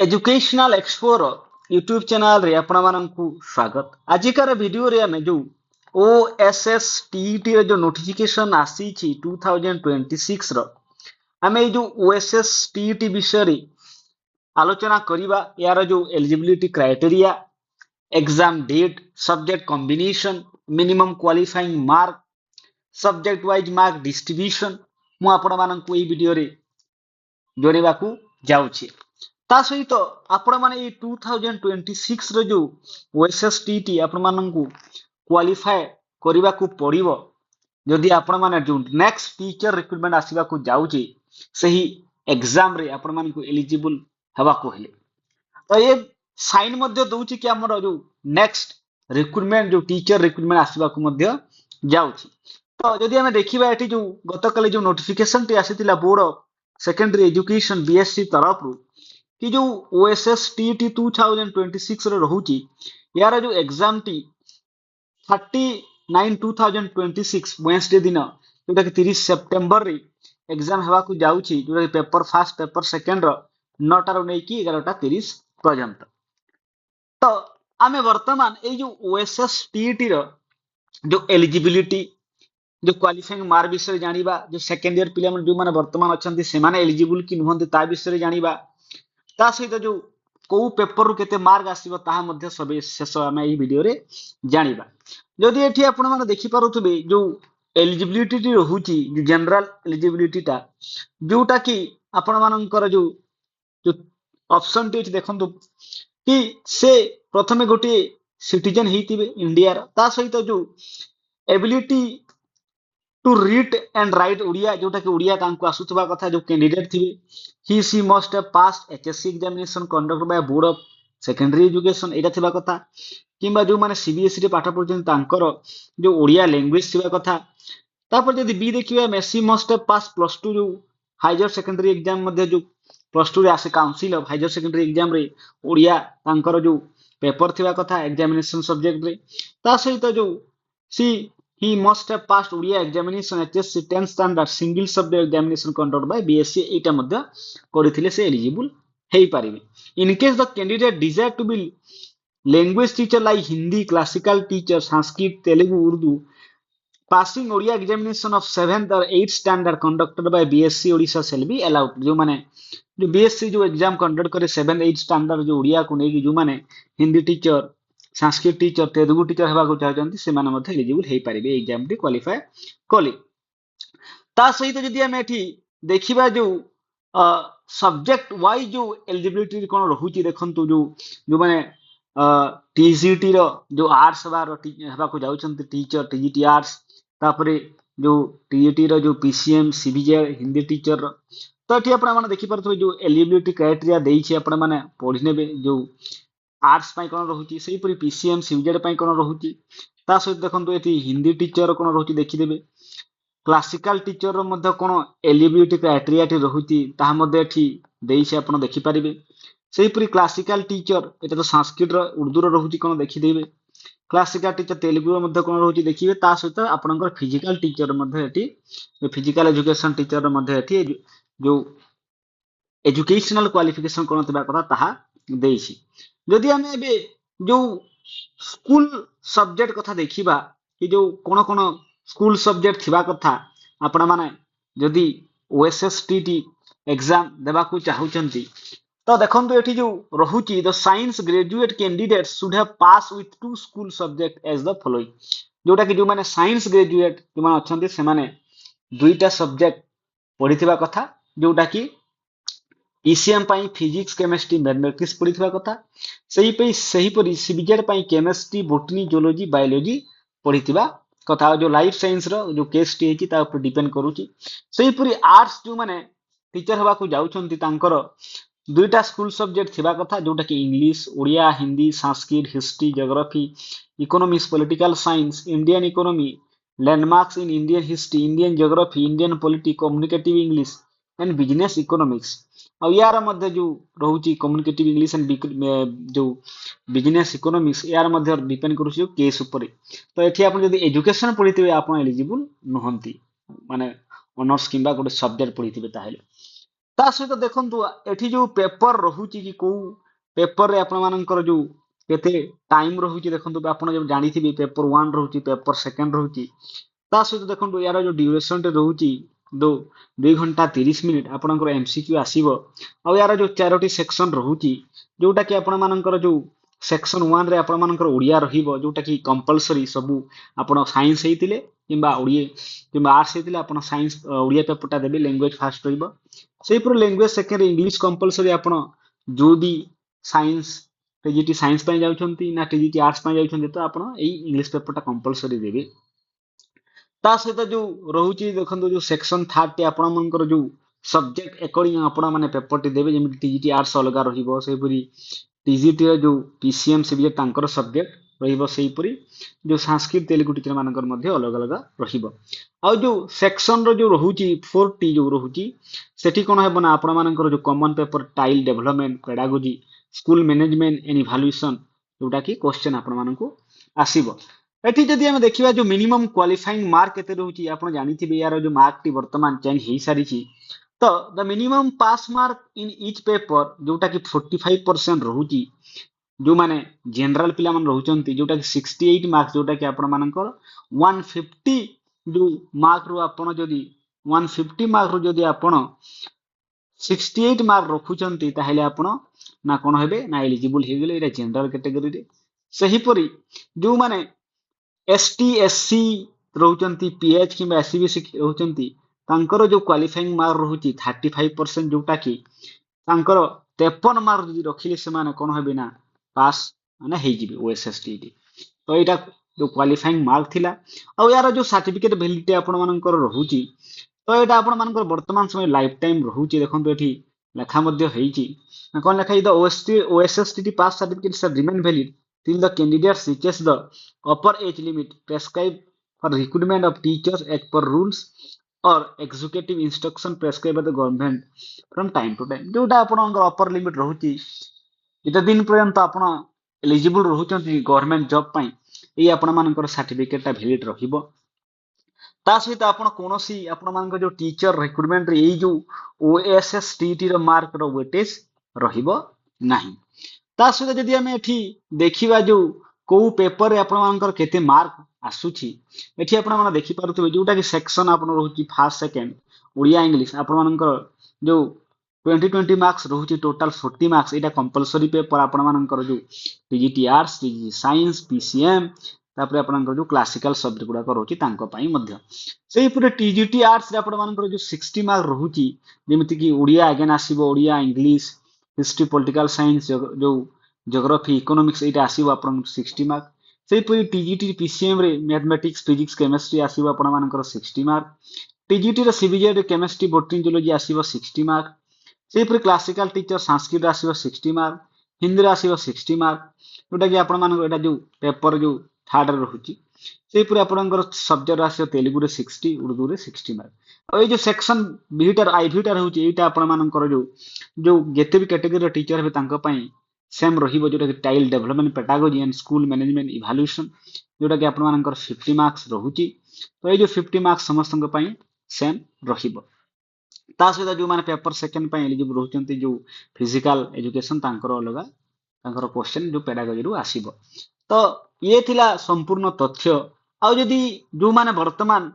Educational explore YouTube channel रे आपण माननकु स्वागत। आजिकार वीडियो रे हमें जो ओएसएस टीईटी रे जो नोटिफिकेशन आसी 2026 रो हमें जो ओएसएस टीईटी विषय रे आलोचना करिबा। यार जो eligibility criteria, exam date, subject combination, minimum qualifying mark, subject wise mark distribution मु आपण माननकु ए वीडियो रे जोड़ेबाकू जाउछि। ता सहित आपण माने ए 2026 रो जो ओएसएसटीटी आपण माननकू क्वालिफाई करिबाकू पड़िबो। जदि आपण माने जो नेक्स्ट टीचर रिक्रुटमेंट आसीबाकू जाउछि सही एग्जाम रे आपण मानकू एलिजिबल हेबाकू हेले तो ये साइन मध्य दउछि कि हमर जो नेक्स्ट रिक्रुटमेंट जो टीचर रिक्रुटमेंट आसीबाकू मध्य जाउछि। तो जदि हमें देखिबा एठी जो गतकाली जो नोटिफिकेशन टी आसीतिला board of secondary education BSC तरफ रु कि जो ओएसएस टीटी 2026 रे रहूची यार जो एग्जाम टी 30/9/2026 वेडनेसडे दिन जोटा कि 30 सेप्टेम्बर रे एग्जाम हेबा को जाउची, जोटा कि पेपर फर्स्ट पेपर सेकंड रो 9 रो नै कि 11:30 पर्यंत। तो आमे वर्तमान ए जो ओएसएस टीटी रो जो एलिजिबिलिटी जो क्वालिफाइंग मार्क विषय जानिबा, जो सेकंड ईयर पिला जो माने वर्तमान अछंती से माने एलिजिबल कि नहंती ता विषय जानिबा। ता सहित जो को पेपर रु केते मार्क आसीबो ताहा मध्ये सबे शेष आमे ई वीडियो रे जानिबा। जदि एठी आपण माने देखि पारुथबे जो एलिजिबिलिटी टी रहूची जो जनरल एलिजिबिलिटी ता जोटा कि आपण मानकर जो जो ऑप्शन टी देखंतु कि से प्रथमे गोटे सिटीजन हेतिबे इंडिया रा, ता सहित जो ability to read and write Odia जोटा कि ओडिया तांको आसुतबा कथा जो कैंडिडेट थिबे he she must have pass HSC examination conducted by board of secondary education एटा थिबा कथा। किंबा जो माने सीबीएसई रे पाठ पढुचन तांकर जो ओडिया लैंग्वेज थिबा कथा। तापर जदि बी देखिबा मेसी मस्ट हैव पास प्लस 2 जो हायर सेकेंडरी एग्जाम मध्ये जो प्लस 2 रे आसे council of higher secondary exam रे ओडिया तांकर जो पेपर थिबा कथा एग्जामिनेशन सब्जेक्ट रे। ता सहित जो सी he must have passed Odia examination HSC 10th standard single subject examination conducted by BSc एटा मध्ये करिथिले से एलिजिबल हेई पारिबे। In case the candidate desire to be language teacher like Hindi, classical teacher, Sanskrit, Telugu, Urdu, passing Odia examination of 7th or 8th standard conducted by BSc Odisha shall be allowed। जो माने जो BSc जो exam conduct करे 7 8 स्टैंडर्ड जो ओडिया को नेकी जो माने Hindi teacher, Sanskrit teacher, Telugu teacher हेबा को चाहचंती से माने मध्ये एलिजिबल हेई पारिबे एग्जाम टी क्वालिफाई कले। ता सहित जदि हम एठी देखिबा जो सब्जेक्ट वाइज जो एलिजिबिलिटी कोन रहूची देखंतु जो माने टीजीटी रो जो आर्ट्स हेबा को जाउचंती टीचर टीजीटी आर्ट्स, तापरे जो टीईटी रो जो पीसीएम सीबीजे हिंदी टीचर रो। तो एठी आपण माने देखि परथबे जो एलिजिबिलिटी क्राइटेरिया देइछि आपण माने पढि नेबे। जो आर्ट्स पाई कोन रहूची सेही परि पीसीएम सीबीजे पाई कोन रहूची। ता सहित देखंतु एठी हिंदी टीचर कोन रहूची देखि देबे। क्लासिकल टीचर रो मध्ये कोन एलिजिबिलिटी क्राइटेरिया टी रहूची ताहा मध्ये एठी देइछि आपण देखि परिबे। सेही परि क्लासिकल टीचर एटा तो संस्कृत रो उर्दू रो रहूची कोन देखि देबे। क्लासिकल टीचर तेलुगु रो मध्ये कोन रहूची देखिबे। ता सहित आपणकर फिजिकल टीचर मध्ये एठी फिजिकल एजुकेशन टीचर मध्ये एठी जो एजुकेशनल क्वालिफिकेशन कोन तबा कथा ताहा देइछि। जदि हम एबे जो स्कूल सब्जेक्ट कथा देखिबा कि जो कोन कोन स्कूल सब्जेक्ट थिबा कथा आपण माने जदि ओएसएसटीटी एग्जाम देबा को चाहुचंती तो देखंतु एठी जो रहूची the science graduate candidate should have pass with 2 school subject as the following. जोटा कि जो माने साइंस ग्रेजुएट जो माने अछंती से माने दुईटा सब्जेक्ट पढिथिबा कथा, जोटा कि ईसीएम पाई फिजिक्स केमिस्ट्री मैथमेटिक्स पढिथिबा कथा। सही परि सीबीजेड पाई केमिस्ट्री बोटनी जियोलॉजी बायोलॉजी पढिथिबा कथा। जो लाइफ साइंस रो जो केस टी हेची ता ऊपर डिपेंड करूची। सही परि आर्ट्स जो माने टीचर हेबा को जाउछंती तांकर दुईटा स्कूल सब्जेक्ट थिबा कथा, जोटा कि English Odia Hindi Sanskrit history geography economics political science Indian economy landmarks in Indian history Indian geography Indian polity communicative English and business economics. आ यार मध्ये जो रहूची कम्युनिकेटिव इंग्लिश एंड जो बिजनेस इकोनॉमिक्स यार मध्ये डिपेंड करूची केस ऊपर। तो एठी आपण जदी एजुकेशन पढिथिबे आपण एलिजिबल नहंती माने ऑनर्स किंबा गोटे सब्जेक्ट पढिथिबे ताहेले। ତା ସହିତ ଦେଖନ୍ତୁ ଏଠି ଯୋଉ ପେପର ରହୁଛି କି କୋଉ ପେପରରେ ଆପଣମାନଙ୍କର ଯୋଉ କେତେ ଟାଇମ ରହୁଛି ଦେଖନ୍ତୁ ଆପଣ ଯେମିତି ଜାଣିଥିବେ ପେପର 1 ରହୁଛି ପେପର ସେକେଣ୍ଡ ରହୁଛି ତା ସହିତ ଦେଖନ୍ତୁ ୟାର ଯୋଉ ଡ୍ୟୁରେସନ ଟେ ରହୁଛି ଯୋଉ 2 ଘଣ୍ଟା 30 ମିନିଟ ଆପଣଙ୍କର ଏମସିକ୍ୟୁ ଆସିବ ଆଉ ୟାର ଯୋଉ 4ଟି ସେକ୍ସନ ରହୁଛି ଯୋଉଟା କି ଆପଣମାନଙ୍କର ଯୋଉ ସେକ୍ସନ 1 ରେ ଆପଣମାନଙ୍କର ଓଡିଆ ରହିବ ଯୋଉଟା କି କମ୍ପଲସରି ସବୁ ଆପଣ ସାଇନ୍ସ ହେଇଥିଲେ କିମ୍ବା ଆର୍ଟସ ହେଇଥିଲେ ଆପଣ ସାଇନ୍ସ ଓଡିଆ ପେପରଟା ଦେବେ ଲାଙ୍ଗୁଏଜ ଫାଷ୍ଟ ରହିବ ସେଇପରି ଲାଙ୍ଗୁଏଜ ସେକେଣ୍ଡ ଇଂଲିଶ କମ୍ପଲସରି ଆପଣ ଯୋଉ ବି ସାଇନ୍ସ ଟିଜିଟି ସାଇନ୍ସ ପାଇଁ ଯାଉଛନ୍ତି ନା ଟିଜିଟି ଆର୍ଟସ ପାଇଁ ଯାଉଛନ୍ତି ତ ଆପଣ ଏଇ ଇଂଲିଶ ପେପରଟା କମ୍ପଲସରି ଦେବେ ତା ସହିତ ଯୋଉ ରହୁଛି ଦେଖନ୍ତୁ ଯୋଉ ସେକ୍ସନ 3 ଟି ଆପଣମାନଙ୍କର ଯୋଉ ସବଜେକ୍ଟ ଆକର୍ଡିଂ ଆପଣ ମାନେ ପେପରଟି ଦେବେ ଯେମିତି ଟିଜିଟି ଆର୍ଟସ ଅଲଗା ରହିବ ସେହିପରି ଟିଜିଟି ର ଯୋଉ ପିସିଏମ ସବଜେକ୍ଟ ତାଙ୍କର ସବଜେକ୍ଟ ରହିବ ସେହିପରି ଯୋଉ ସଂସ୍କୃତ ତେଲୁଗୁ ଟିଚର ମାନଙ୍କର ମଧ୍ୟ ଅଲଗା ଅଲଗା ରହିବ ଆଉ ଯୋଉ ସେକ୍ସନ ର ଯୋଉ ରହୁଛି 4ଟି ଯୋଉ ରହୁଛି ସେଠି କଣ ହେବ ନା ଆପଣମାନଙ୍କର ଯୋଉ କମନ ପେପର ଟାଇଲ development pedagogy school management and evaluation ଯୋଉଟା କି କ୍ୱେଶ୍ଚନ ଆପଣମାନଙ୍କୁ ଆସିବ ଏଠି ଯଦି ଆମେ ଦେଖିବା ଯୋଉ ମିନିମମ୍ କ୍ୱାଲିଫାଇଂ ମାର୍କ କେତେ ରହୁଛି ଆପଣ ଜାଣିଥିବେ ୟାର ଯୋଉ ମାର୍କଟି ବର୍ତ୍ତମାନ ଚେଞ୍ଜ ହେଇସାରିଛି ତ the minimum pass mark in each paper ଯୋଉଟା କି 45% ରହୁଛି ଯୋଉମାନେ ଜେନେରାଲ ପିଲାମାନେ ରହୁଛନ୍ତି ଯୋଉଟା କି 68 ମାର୍କ ଯୋଉଟା କି ଆପଣମାନଙ୍କର 150 ଯୋଉ ମାର୍କ ରୁ ଆପଣ ଯଦି 150 ମାର୍କ ରୁ ଯଦି ଆପଣ 68 ମାର୍କ ରଖୁଛନ୍ତି ତାହେଲେ ଆପଣ ନା କଣ ହେବେ ନା ଏଲିଜିବୁଲ ହେଇଗଲେ ଏଇଟା ଜେନେରାଲ କ୍ୟାଟେଗୋରୀରେ ସେହିପରି ଯୋଉମାନେ एसटी एससी रहुचंती पीएच किंबा एससीबीसी रहुचंती तांकर जो क्वालिफाइंग मार्क रहुची 35% जोटा कि तांकर 53 मार्क जदि रखिले सेमाने कोन हेबे ना पास माने हेजिबे ओएसएसटी तो एटा जो क्वालिफाइंग मार्क थिला आ यार जो सर्टिफिकेट वैलिडिटी आपण मानकर रहुची तो एटा आपण मानकर वर्तमान समय लाइफ टाइम रहुची देखंतु एठी लेखा मध्य हेइची कोन लेखा the OSST pass certificate shall remain valid till the candidate reaches the upper age limit prescribed for recruitment of teachers as per rules or executive instruction prescribed by the government from time to time जोटा आपणकर upper limit रहुची एते दिन पर्यंत आपण eligible रहुचंती government job पई एई आपण मानकर सर्टिफिकेटटा valid रहिबो ता सहित आपण कोनोसी आपण मानकर जो टीचर रिक्रुटमेंट रे एई जो ओएसएसटीटी रो मार्क रो वेटेज रहिबो नाही ता सहित जदि आमे एठी देखिबा जो कोउ पेपर रे आपण मानकर केते मार्क आसुची एठी आपण माने देखि पारुथबे जोटा कि सेक्शन आपण रहुची फर्स्ट सेकंड ओडिया इंग्लिश आपण मानकर जो 20 मार्क्स रहुची टोटल 40 मार्क्स एटा कंपलसरी पेपर आपण मानकर जो TGT arts TGT science PCM तापर आपनकर जो क्लासिकल सब्जेक्ट गुडा रहुची तांको पई मध्य सेही पुरे टीजीटी आर्ट्स रे आपण मानकर जो 60 मार्क रहुची जेमिति कि ओडिया अगेन आसीबो Odia English history political science जो ज्योग्राफी इकोनॉमिक्स एटा आसीबो आपण 60 मार्क सेही पुरे टीजीटी पीसीएम रे मैथमेटिक्स फिजिक्स केमिस्ट्री आसीबो आपण मानकर 60 मार्क टीजीटी रे सीबीजे रे केमिस्ट्री बॉटनी जूलॉजी आसीबो 60 मार्क सेही पुरे क्लासिकल टीचर संस्कृत आसीबो 60 मार्क हिंदी रे आसीबो 60 मार्क जोटा कि आपण मानकर एटा जो पेपर जो थर्ड रे रहुची सेही पुरे आपणकर सब्जेक्ट आसीबो तेलुगु रे 60 उर्दू रे 60 मार्क और ये जो सेक्शन बीटा आईवीटा रहउची एटा आपण मानकर जो जेते भी कैटेगरी टीचर हेबे तांको पई सेम रहिबो जोटा कि tile development pedagogy and school management evaluation जोटा कि आपण मानकर 50 मार्क्स रहउची तो ये जो 50 मार्क्स समस्तक पई सेम रहिबो ता सहित जो माने पेपर सेकंड पई एलिजिबल रहउचंती जो फिजिकल एजुकेशन तांकर अलगा तांकर क्वेश्चन जो पेडागोजी रु आसीबो तो ये थिला संपूर्ण तथ्य आ जदि जो माने वर्तमान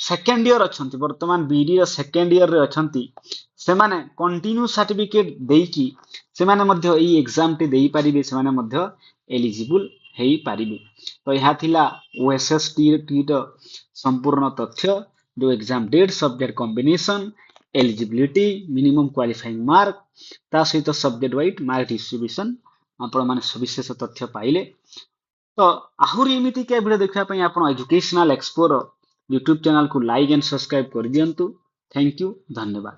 सेकेंड ईयर अछंती वर्तमान बीडी रो सेकेंड ईयर रे अछंती से माने कंटिन्यू सर्टिफिकेट देकी से माने मध्य एई एग्जाम टी देई परिबे से माने मध्य एलिजिबल हेई परिबे तो यहा थिला ओएसएसटी टी रो संपूर्ण तथ्य जो exam date subject combination eligibility minimum qualifying mark ता सहित सब्जेक्ट वाइज मार्क डिस्ट्रीब्यूशन आपण माने सविशेष तथ्य पाइले तो आहुरी एमिति के वीडियो देखा पई आपण एजुकेशनल एक्सप्लोर यूट्यूब चैनल को लाइक एंड सब्सक्राइब कर दियंतु थैंक यू धन्यवाद।